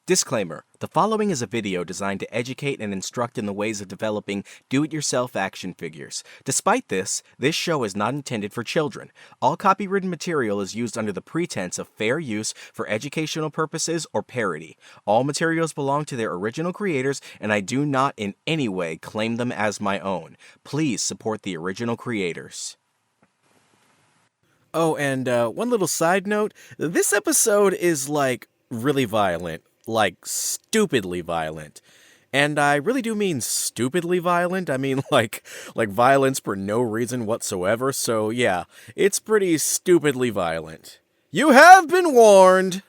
Disclaimer: the following is a video designed to educate and instruct in the ways of developing do-it-yourself action figures. Despite this show is not intended for children. All copywritten material is used under the pretense of fair use for educational purposes or parody. All materials belong to their original creators, and I do not in any way claim them as my own. Please support the original creators. Oh, and one little side note, this episode is, really violent. Stupidly violent. And I really do mean stupidly violent. I mean, like violence for no reason whatsoever. So, yeah, it's pretty stupidly violent. You have been warned!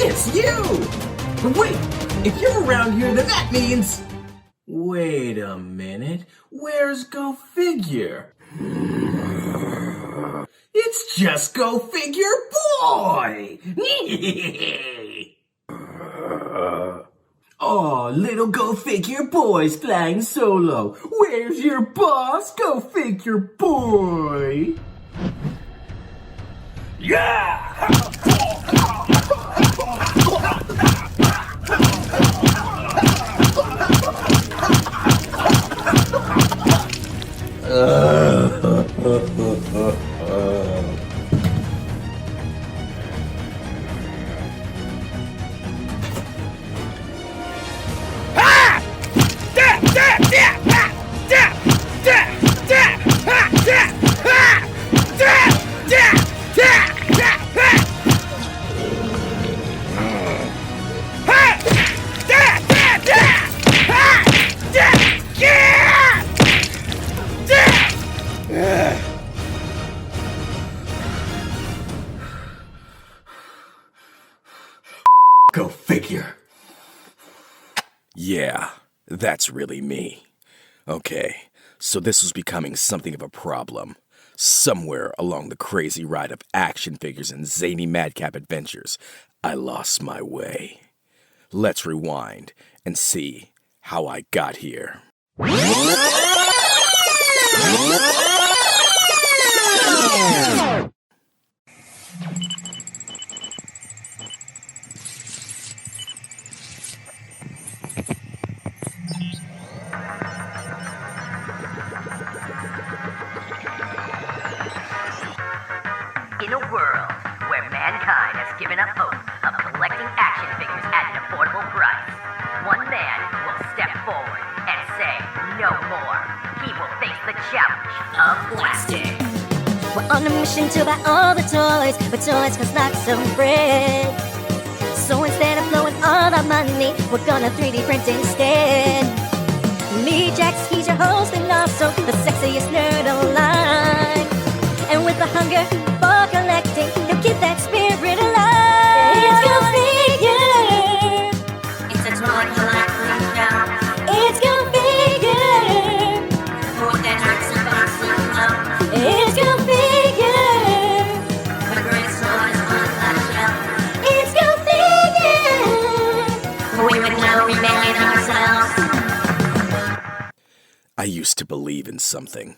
It's you! But wait, if you're around here, then that means... Wait a minute, where's Go Figure? It's just Go Figure Boy! Oh, little Go Figure Boy's flying solo. Where's your boss, Go Figure Boy? Yeah! Go figure. Yeah, that's really me. Okay, so this was becoming something of a problem. Somewhere along the crazy ride of action figures and zany madcap adventures, I lost my way. Let's rewind and see how I got here. In a world where mankind has given up hope of collecting action figures at an affordable price, one man will step forward and say no more. He will face the challenge of plastic. We're on a mission to buy all the toys, but toys cost lots of bread. So instead of blowing all our money, we're gonna 3D print instead. Me, Jax, he's your host and also the sexiest nerd alive. And with the hunger for collecting, he'll keep that spirit alive. It's Go Figure. It's a toy collecting show. It's Go Figure. For that hearts and boxes low. It's Go Figure. The greatest toys on the shelf. It's Go Figure. We would know we made it ourselves. I used to believe in something.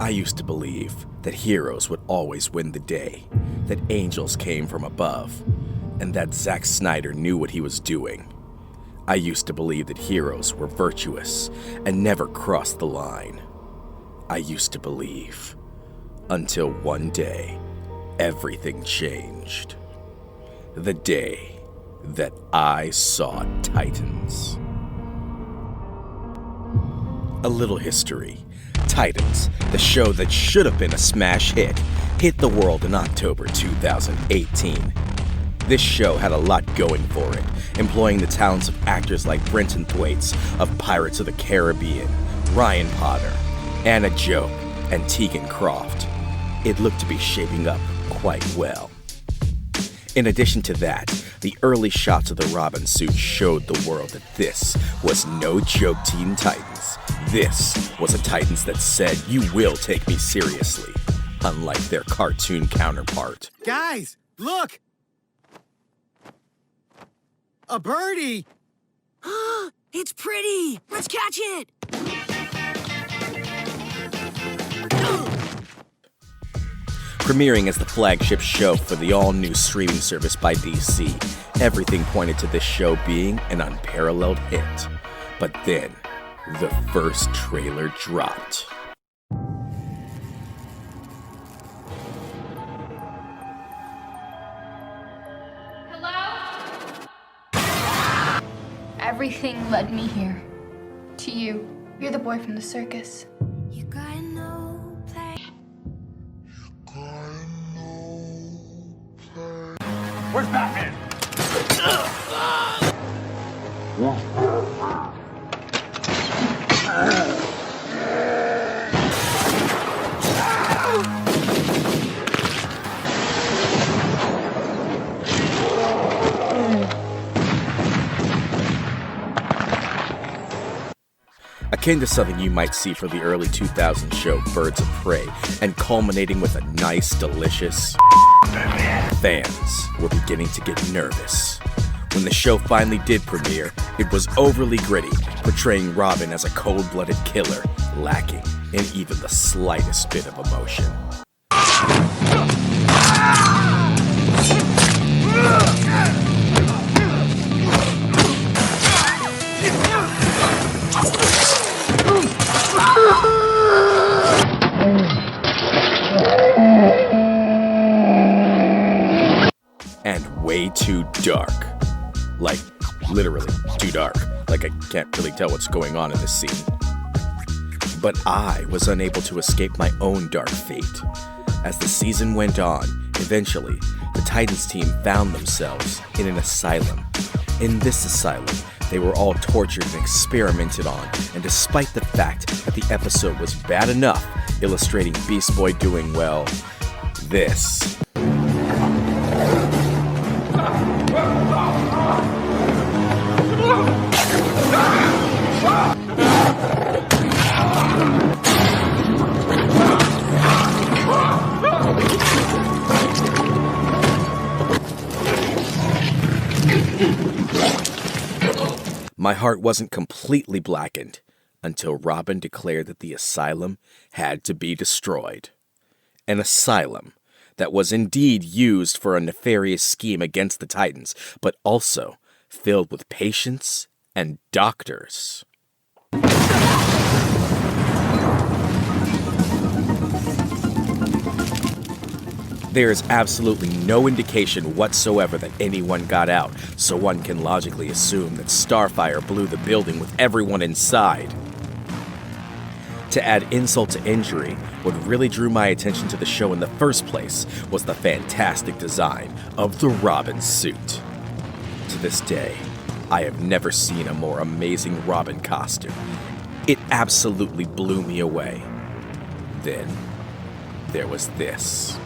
I used to believe that heroes would always win the day, that angels came from above, and that Zack Snyder knew what he was doing. I used to believe that heroes were virtuous and never crossed the line. I used to believe, until one day, everything changed. The day that I saw Titans. A little history. Titans, the show that should have been a smash hit the world in October 2018. This show had a lot going for it, employing the talents of actors like Brenton Thwaites of Pirates of the Caribbean, Ryan Potter, Anna Joke, and Tegan Croft. It looked to be shaping up quite well. In addition to that, the early shots of the Robin suit showed the world that this was no joke Teen Titans. This was a Titans that said, "You will take me seriously." unlike their cartoon counterpart. Guys, look! A birdie! It's pretty! Let's catch it! Premiering as the flagship show for the all-new streaming service by DC, everything pointed to this show being an unparalleled hit. But then, the first trailer dropped. Hello? Everything led me here. To you. You're the boy from the circus. You got no place. Where's Batman? Akin to something you might see for the early 2000s show Birds of Prey, and culminating with a nice, delicious... Fans were beginning to get nervous. When the show finally did premiere, it was overly gritty, portraying Robin as a cold-blooded killer, lacking in even the slightest bit of emotion. And way too dark. Like, literally too dark. Like, I can't really tell what's going on in this scene. But I was unable to escape my own dark fate. As the season went on, eventually, the Titans team found themselves in an asylum. In this asylum, they were all tortured and experimented on, and despite the fact that the episode was bad enough, illustrating Beast Boy doing, well, this. My heart wasn't completely blackened until Robin declared that the asylum had to be destroyed. An asylum that was indeed used for a nefarious scheme against the Titans, but also filled with patients and doctors. There is absolutely no indication whatsoever that anyone got out, so one can logically assume that Starfire blew the building with everyone inside. To add insult to injury, what really drew my attention to the show in the first place was the fantastic design of the Robin suit. To this day, I have never seen a more amazing Robin costume. It absolutely blew me away. Then, there was this.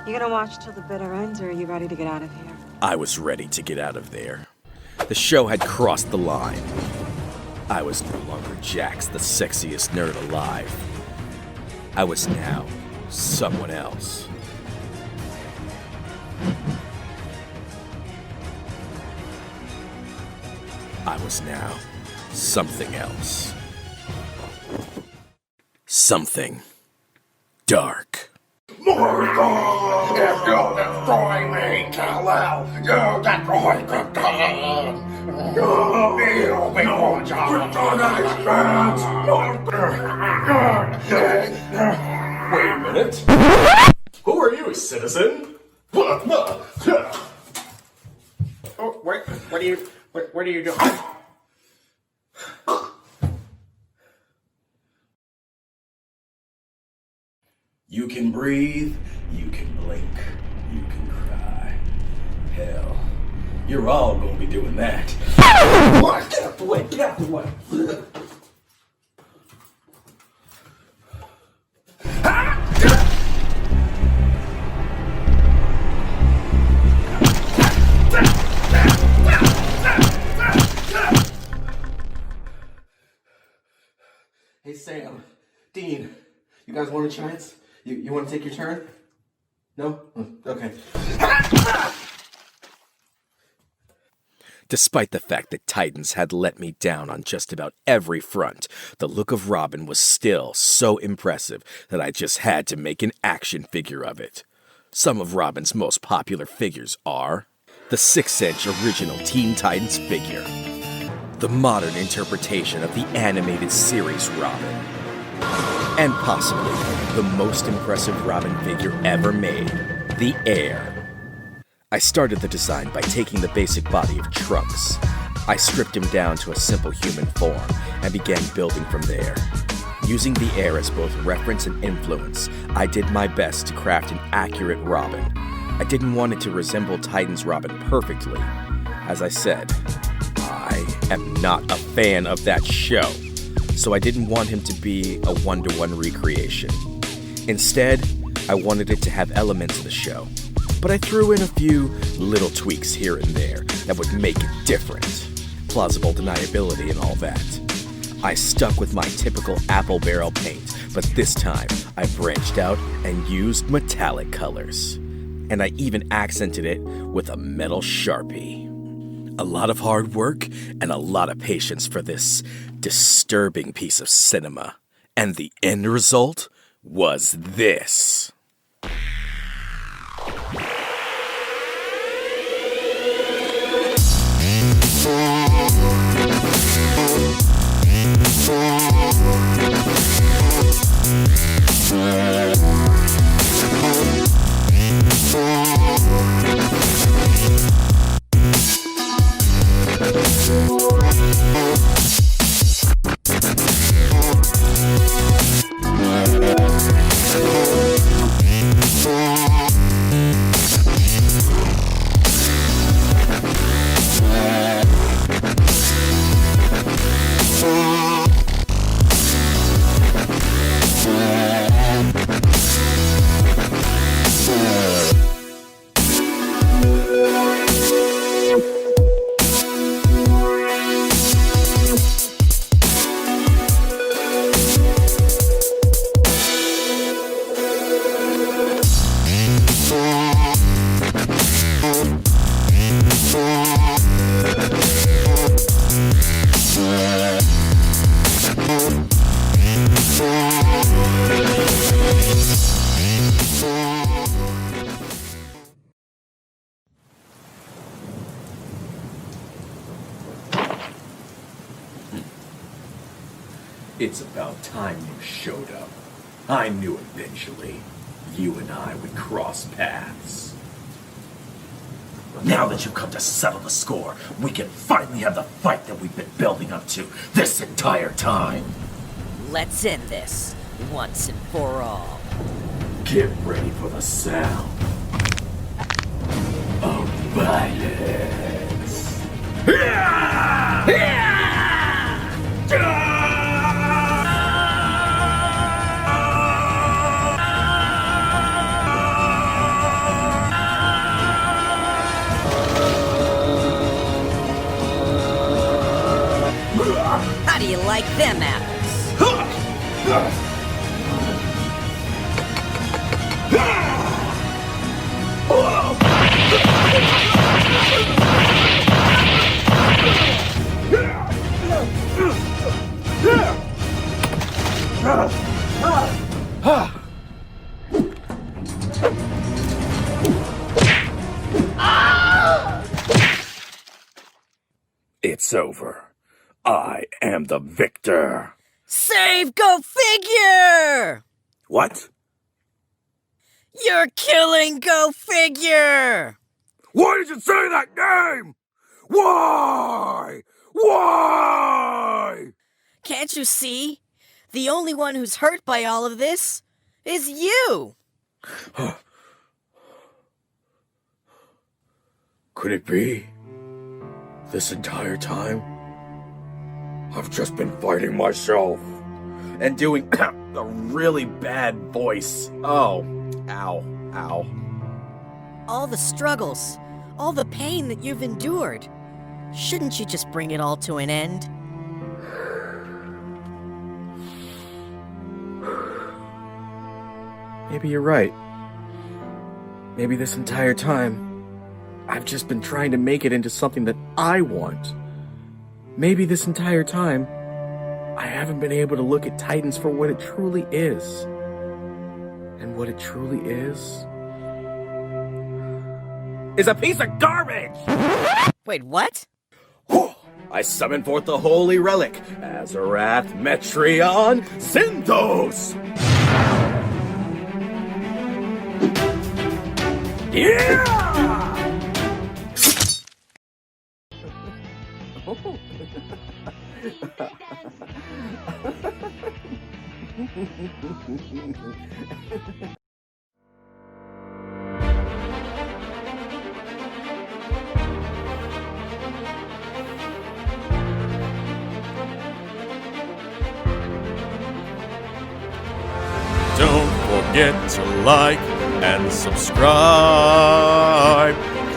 You gonna watch till the bitter ends, or are you ready to get out of here? I was ready to get out of there. The show had crossed the line. I was no longer Jax, the sexiest nerd alive. I was now someone else. I was now something else. Something dark. If you destroy me, Kal-El, you destroy Krypton. You'll be watching. Wait a minute. Who are you, citizen? Oh, wait, what are you doing? You can breathe, you can blink, you can cry. Hell, you're all gonna be doing that. What? way! Get out the way! Hey Sam, Dean, you guys want a chance? You want to take your turn? No? Okay. Despite the fact that Titans had let me down on just about every front, the look of Robin was still so impressive that I just had to make an action figure of it. Some of Robin's most popular figures are the 6-inch original Teen Titans figure, the modern interpretation of the animated series Robin, and possibly the most impressive Robin figure ever made, the Heir. I started the design by taking the basic body of Trunks. I stripped him down to a simple human form and began building from there. Using the Heir as both reference and influence, I did my best to craft an accurate Robin. I didn't want it to resemble Titan's Robin perfectly. As I said, I am not a fan of that show, so I didn't want him to be a one-to-one recreation. Instead, I wanted it to have elements of the show, but I threw in a few little tweaks here and there that would make it different. Plausible deniability and all that. I stuck with my typical apple barrel paint, but this time I branched out and used metallic colors. And I even accented it with a metal Sharpie. A lot of hard work and a lot of patience for this disturbing piece of cinema. And the end result was this. It's about time you showed up. I knew eventually you and I would cross paths. Now that you've come to settle the score, we can finally have the fight that we've been building up to this entire time. Let's end this once and for all. Get ready for the sound of violence. How do you like them apples? It's over. I am the victor. Save Go Figure! What? You're killing Go Figure! Why did you say that name? Why? Why? Can't you see? The only one who's hurt by all of this is you! Could it be? This entire time? I've just been fighting myself. And doing a really bad voice. Oh, ow, ow. All the struggles, all the pain that you've endured. Shouldn't you just bring it all to an end? Maybe you're right. Maybe this entire time, I've just been trying to make it into something that I want. Maybe this entire time, I haven't been able to look at Titans for what it truly is. And what it truly is a piece of garbage! Wait, what? I summon forth the holy relic, Azarath Metreon Synthos! Yeah! Don't forget to like and subscribe.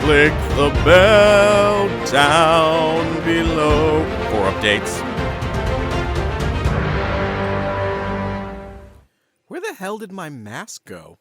Click the bell down below for updates. Where the hell did my mask go?